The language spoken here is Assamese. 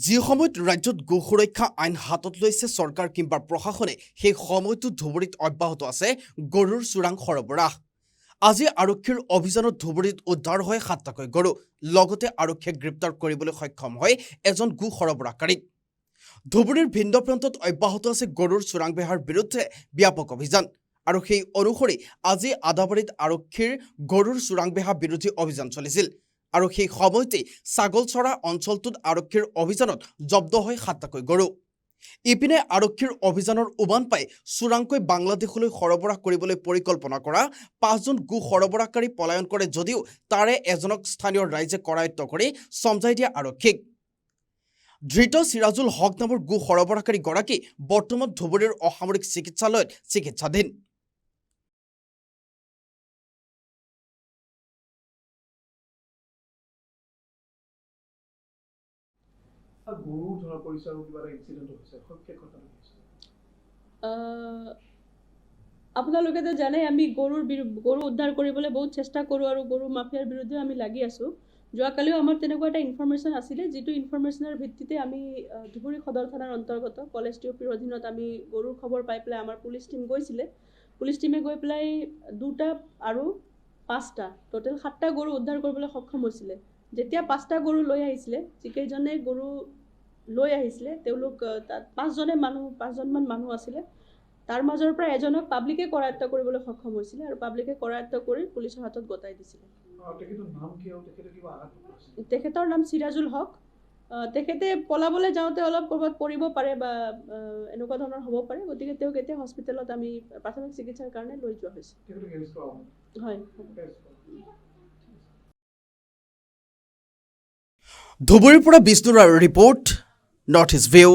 যি সময়ত ৰাজ্যত গো সুৰক্ষা আইন হাতত লৈছে চৰকাৰ কিংবা প্ৰশাসনে সেই সময়টো ধুবুৰীত অব্যাহত আছে গৰুৰ চোৰাং সৰবৰাহ। আজি আৰক্ষীৰ অভিযানত ধুবুৰীত উদ্ধাৰ হয় 7টাকৈ গৰু। লগতে আৰক্ষীয়ে গ্ৰেপ্তাৰ কৰিবলৈ সক্ষম হয় এজন গো সৰবৰাহকাৰীক। ধুবুৰীৰ ভিন্ন প্ৰান্তত অব্যাহত আছে গৰুৰ চোৰাং বেহাৰ বিৰুদ্ধে ব্যাপক অভিযান। আৰু সেই অনুসৰি আজি আদাবাৰীত আৰক্ষীৰ গৰুৰ চোৰাং বেহা বিৰোধী অভিযান চলিছিল। আৰু সেই সময়তে ছাগলচৰা অঞ্চলটোত আৰক্ষীৰ অভিযানত জব্দ হয় 7টাকৈ গৰু। ইপিনে আৰক্ষীৰ অভিযানৰ উমান পাই চোৰাংকৈ বাংলাদেশলৈ সৰবৰাহ কৰিবলৈ পৰিকল্পনা কৰা 5জন গো সৰবৰাহকাৰী পলায়ন কৰে যদিও তাৰে এজনক স্থানীয় ৰাইজে কৰায়ত্ব কৰি সমজাই দিয়া আৰক্ষীক। ধৃত সিৰাজুল হক নামৰ গো সৰবৰাহকাৰী গৰাকী বৰ্তমান ধুবুৰীৰ অসামৰিক চিকিৎসালয়ত চিকিৎসাধীন। গৰু ধৰা পৰিছে আৰু কিবা এটা ইনসিডেন্ট হৈছে সঠিক কথাটো কি? আপোনালোকে তো জানে আমি গৰু উদ্ধাৰ কৰিবলৈ বহুত চেষ্টা কৰোঁ আৰু গৰু মাফিয়াৰ বিৰুদ্ধে আমি লাগি আছোঁ। যোৱাকালিও আমাৰ তেনেকুৱা এটা ইনফৰমেশ্যন আছিলে, যিটো ইনফৰমেশ্যনৰ ভিত্তিতে আমি ধুবুৰী সদৰ থানাৰ অন্তৰ্গত কলেজ টিউপিৰ অধীনত আমি গৰুৰ খবৰ পাই পেলাই আমাৰ পুলিচ টিম গৈছিলে। পুলিচ টিমে গৈ পেলাই 2টা আৰু 5টা টোটেল 7টা গৰু উদ্ধাৰ কৰিবলৈ সক্ষম হৈছিলে। যেতিয়া 5টা গৰু লৈ আহিছিলে, যিকেইজনে গৰু লৈ আহিছিলে তেওঁলোক তাত 5জনমান মানুহ আছিলে। তাৰ মাজৰ পৰা এজনক পাব্লিকে কৰায়ত্ব কৰিবলৈ সক্ষম হৈছিলে আৰু পাব্লিকে কৰায়ত্ব কৰি পুলিচৰ হাতত গতাই দিছিলে। তেখেতৰ নাম সিৰাজুল হক। তেখেতে পলাবলৈ যাওঁতে অলপ ক'ৰবাত পৰিব পাৰে বা এনেকুৱা ধৰণৰ হ'ব পাৰে, গতিকে তেওঁক এতিয়া হস্পিটেলত আমি প্ৰাথমিক চিকিৎসাৰ কাৰণে লৈ যোৱা হৈছে। হয়। ধুবুৰীৰ পৰা বিষ্ণুৰাৰ ৰিপৰ্ট, নৰ্থ ইষ্ট ভিউ।